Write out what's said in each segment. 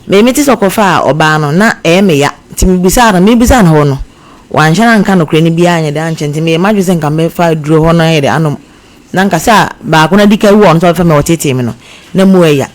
me meti sokofa oba no na me ya ti mebisa na ho no wan hye na nka no kure ni bia anye de anche nti me madwe se nka me fa duro ho no ye de anom na nka sa ba ko na dika wu on so fa me wotete me no na mu ya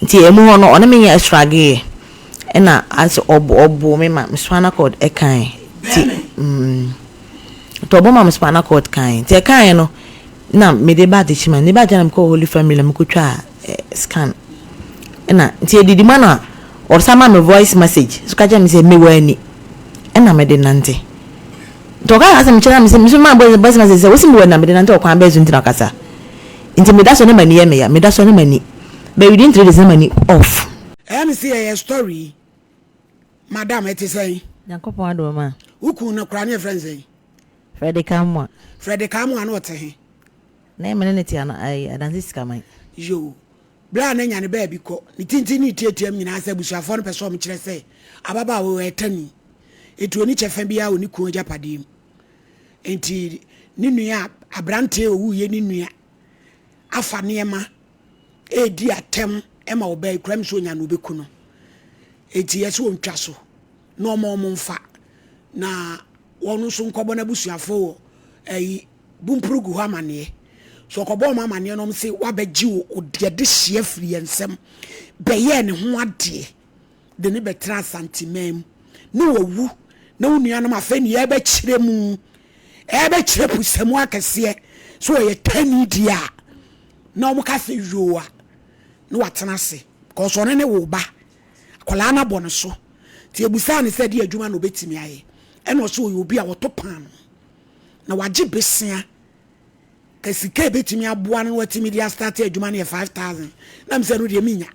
nti emu ho no ona me ya extra ge na as obo me ma spinal cord e kan ti to bo ma spinal cord kan ti e kan no na me de ba de chima ne ba jana ko holy family me ko twa scan na nti edidi ma na or sama me voice message so ka jam say me wani na me de nante to ka asa me chira me say me so ma voice message say wosi me wani na me de nante o kwan ba zunti na kasa nti me da so ne mani ye me ya me da so ne mani but within 3 days mani off me say a story madam it is say Yankopon ado ma uku na kra ne friends say Freddy Kamwa na ote he na e mene ne tia na ai adansi kamai yo bla na nya ne ba bi ko ni tinti ni tietiem nyina asa busuafo no peso o mkire say ababa wo etani etu oni chefa bia oni ku japade mu enti ni nua abrante owu ye ni nua afa niema edi atem ema oba ikram so nya no beku no enti yeso ontwa so na omo mfa na wonu so nkobo na busuafo bumprugu ho amane so kobo ma amane no mse wabagi wo de hye afiri ensem beye ne ho ade de ne betra santimem na wawu na unua no mafani e be kire mu e be kire pusemu akese so ye tani dia na omo ka se yoa na watena se ko so ne wo ba kola na bɔ no so ti ebusa ne se de adwuma no betimi aye e no so obi a woto pan na wagye besia kasika betimi aboa no watimi dia start adwuma ne 5000 na mse no de minya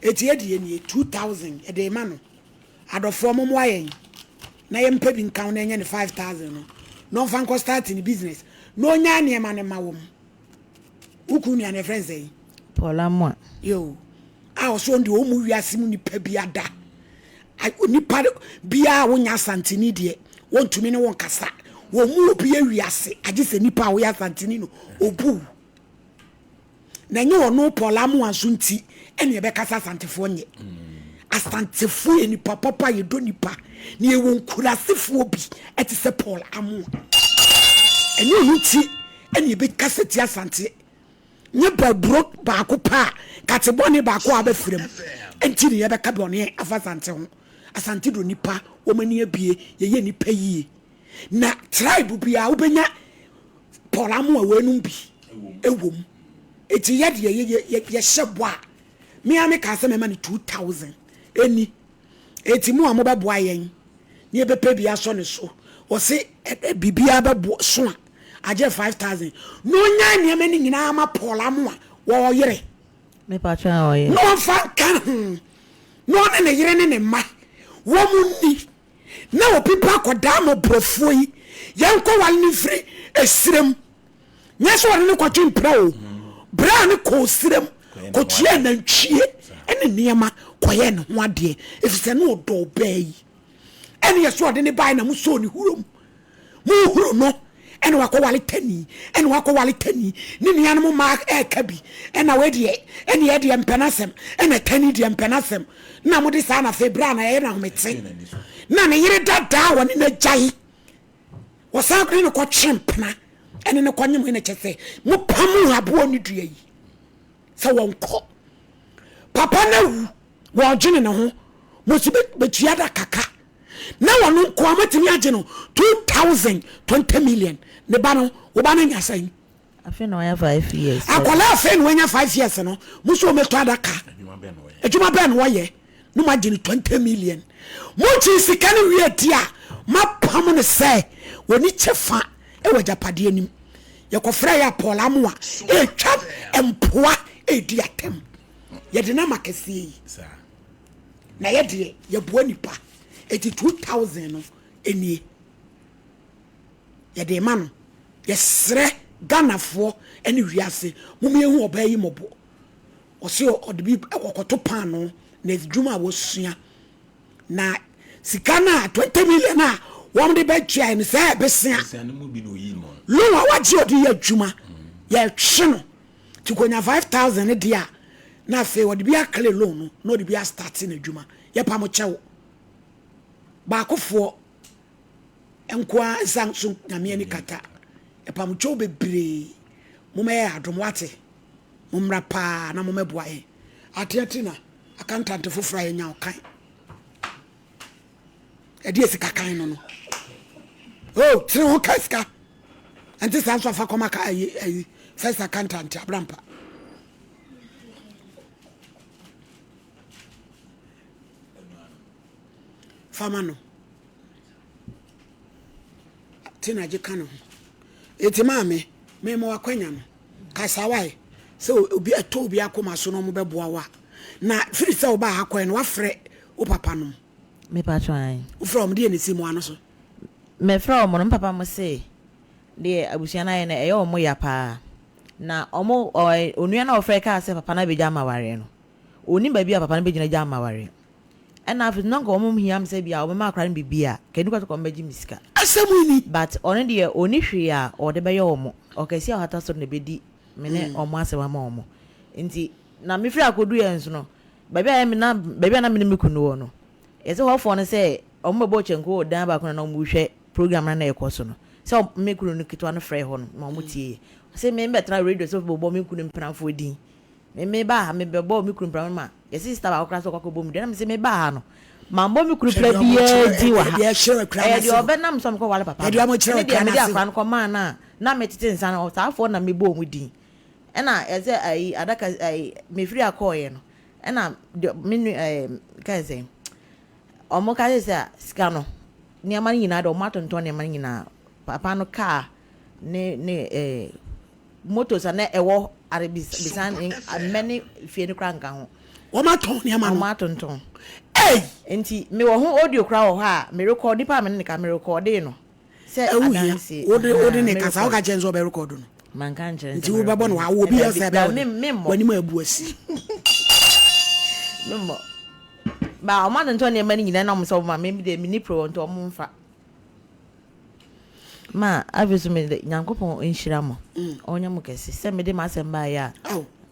eti e de ne 2000 e de ma no adofo mo ayen na ye mpa bi nkan na enye ne 5000 no fan ko start in business no nya ne ma ne ma wo uku ni ane friends eh Paula mo yo a so ndi o mu wiase mu nipa bi ada nipa bia wonya santini de wontumi ne won kasa wo mu obi wiase age se nipa wo ya santini no obu na nye ono Paula mo asunti ene be kasa santefo nye asantefo ye nipa papa ye do nipa ne won kurasefo bi eti se Paul amu ene hunti ene be kasa ti asante nye babro ba ko pa kateboni ba ko abefrem enti ne ye be ka bone afasante ho asante do nipa o mani abie ye nipa yie na tribe bia obenya polamu awenum bi ewom eti ye de ye hyebo a me ame ka se me ma 2000 eni eti mu amoba boa yen ne be pa bia so ne so o se bibia be so a age 5000 no nya ne me nyina ma polamu a wo yere me patra o ye no fa kan no ne yere ne ma wo munni na o pipa koda mo brofo yi yanko wal ni free esrem nyeso wal ni kwatwe mpra o bra ni ko srem ko tue na ntwie ene niema koye ne ho ade efise no do bayi ene yeso ade ne bai na muso ni hurom mu huro no ene wakowale tani ni nua no ma kabi ena we de ene ye de mpenasem ene tani de mpenasem na mo de sa na febra na ye na homete na ne yire dada woni na jai wo sa kri no ko chempna ene ne kwanyem ene chese mo pamu abo ni dua yi sa wonko papa na wu wo gene ne ho mo si betua da kaka na wono ko amatimi age no 2020 million ne ba no wo ba na nya sai afi no ya 5 years akola afi no nya 5 years no muso meto adaka adwuma ben wo ye no ma gene 20 million mo chi sika ne wie dia ma pam ne sai woni chefa e wajapade anim ye kofra ya Paula mo a e twa empoa e di atem ye de na makasi yi na ye de ye boa nipa 82000 no enie ye de ma no ye sre ganafo ene wiase mumye hu oba yi mobo o se o de bi ekokoto pan no na edwuma wo sua na sikana 20 million na won de be twa ni say be sia lo wa waji odi ya adwuma ye hwe no ti konya 5000 ne dia na fe wo de bia clear loan no de bia start na adwuma ye pa mo chewo ba akofo enkoa sanso na me ani kata e pa mo chewo bebre mo me adom wate mo mra pa na mo meboa e atiatina accountant fofra ye nya okan e die sika kan no oh tiri ho kaska anti sanso afa koma ka first accountant abrampa famano tina je kanu eti maame me mo akwanya no kasawai so obi eto obi akoma so no mo beboa wa na firi se oba akwan no wafre o papa no me pa twan o from de enisi mo ano so me from no papa mo say de abusia na ye na eyo mo ya pa na omo onua na ofre ka se papa na beja maware no oni ba bia papa na bejina ja maware and after no go mum hiam say bia o ma akra no bibia kani kwato ko meji misika asemu ni but on de oni hwe a o de be ye omo o ka si ahata so na bedi mene omo asema ma omo nti na me firi akodu ye nso no ba bia na me mekunu no ese ho fo no say omo bo chenko dan ba ko na omo hwe program na ekoso no so mekunu no kitwa no frɛ ho no ma omo tie say me betra radio so bo mekunu mpranfo din me ba ha me be bo mekunu mpran ma ye sister ba okra so kwakọ bo mu de na me say me ba ha no ma bo mekunu pra bia di wa ha e de obenam so me ko wale papa e de amo chere kra na akra no ko ma na me tete nsa na saafo na me bo mu din ena eze ai adaka ai me free akoye no ena me ka say omo ka say sika no ni amani nyina do matonton ni amani nyina papa no car ne motos na ewo bisan many fie ni kra nka ho o maton ni amani matonton eh enti me wo ho audio kra wo ha me record pa me ne ka me record no se adansi odi ne kasa o ka chenzo be record no man kan chenzo nti wo be bo no wa wo bi ese be wani ma abu asi memo ba o matonton ni amani nyina na mo so ma me de mini pro nto mo mfa ma abisu me nyankopon enhira mo onya mo kesi se me de ma semba ya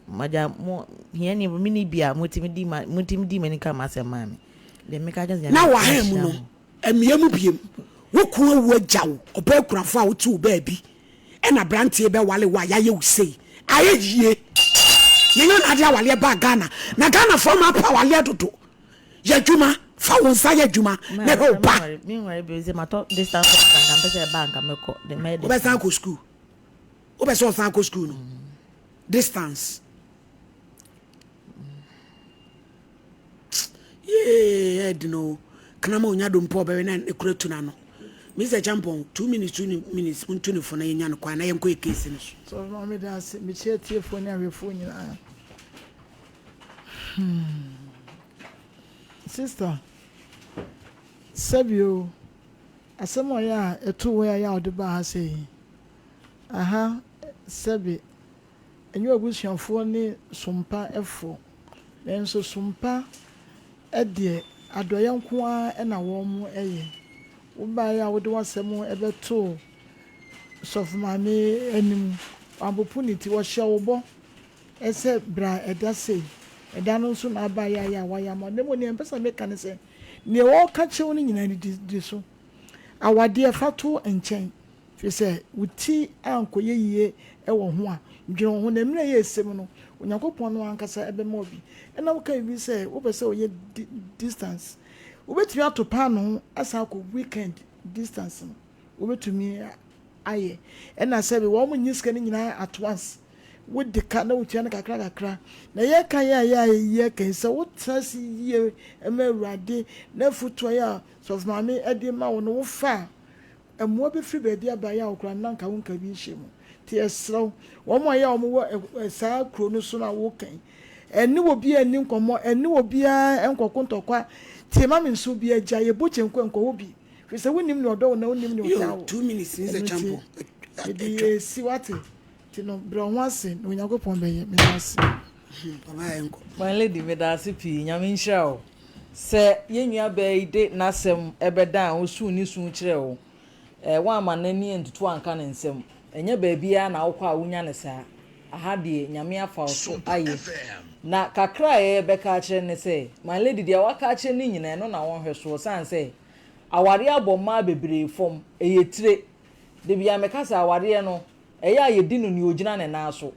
maja mo hiani mini bia mutimi di mani ka ma semma me de me ka just na wa ha mu no emiam biem wo ku awu agyawo oba kurafo a wo ti wo ba bi e na brantie be wale wa ya ye usei aye yie nyina na dia wale ba Ghana na Ghana form apa wale dodo ya djuma fa won sa ya djuma na ho ba mi ware be ze mato distance bank am pese bank am ko de me de o be san ko school o be so san ko school no distance yeah no kana ma onya do mpo be na ekuratu na no Mr. Champon 2 minutes untu for na yenya no kwa na yenko case no so no me da se me tie phone na we phone nyina sister Sabio asemo ya etu we ya ode ba ha sei aha sabi enyo abusuafo ni sompa efo nenso sompa ede adoye nko a na wo mu eye wo ba ya wo de wasemo ebeto sofumane anim opportunity wo hye wo bo ese bra eda sei eda no so na ba ya wa ya mo nemo ne mpesa me kan se ne wo ka chewo ni nyina di so awade fato enchen fi se wuti ankoye yie e wo ho a dwen ho na mire ye esem no Onyakopon no ankasa ebe mo bi ena wo kan bi se wo pese oye distance wo betumi atopa no asa ko weekend distance no wo betumi aye ena se bi wo mo nyiska ni nyina at once wo de ka na wo tia na kakra na ye kan ye kan se wo trasi ye emawurade na futo ya so mama ede ma wo no wo fa emo be free baby abaya okra nanka wo nka bi hye mu ti esro wo mo ya wo wo saa kro no so na wo kan eni wo bi ani nkomo eni wo bia enkoko ntokwa ti ma me nso bi agya ye bo chenko enko wo bi fi se wonim ne odo na wonim ne otawo 2 minutes is a champion edi si wate ti no bro ho ase no Onyakopon beye me ase baba enko my lady me da ase pi nyame nhira o se yenua ba ide nasem ebeda o su ni su kire o wa amanani entutu anka ne nsem enye ba bia na wokwa wonya ne saa aha de nyame afa so aye na kakra beka kire ne say my lady dia waka kire ni nyina no na won hweso san say aware aboma bebre fom eyetire de bia mekasa aware no eya ayedi no ni ogina ne na so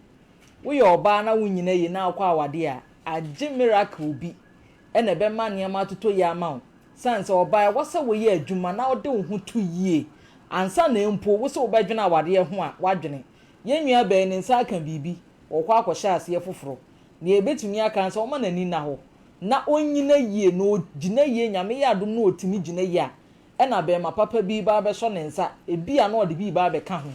wo ye oba na wo nyina ye na akwa awade a age miracle bi ene be ma ne ma toto ye ama san say oba wasa wo ye adwuma na ode wo ho tu yie ansa na empo wo se wo badwena awade ho a wadwene yenua be ne nsa aka bibi okwa akwhya ase foforo na ebetumi aka nsa o ma nani na ho na onyina yie no gina yie nyame ya adom no otimi gina yie a na be ma papa bi ba be so ne nsa ebi a na ode bi ba be ka ho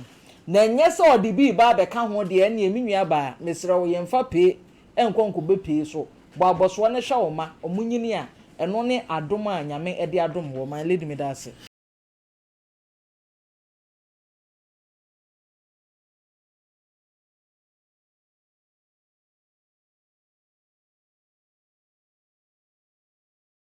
na enye se ode bi ba be ka ho de ene eminua ba mesre wo yemfa pe enkonko be pe so bo aboso ne hwa wo ma omunyini a eno ne adom a nyame ede adom wo man lady me da ase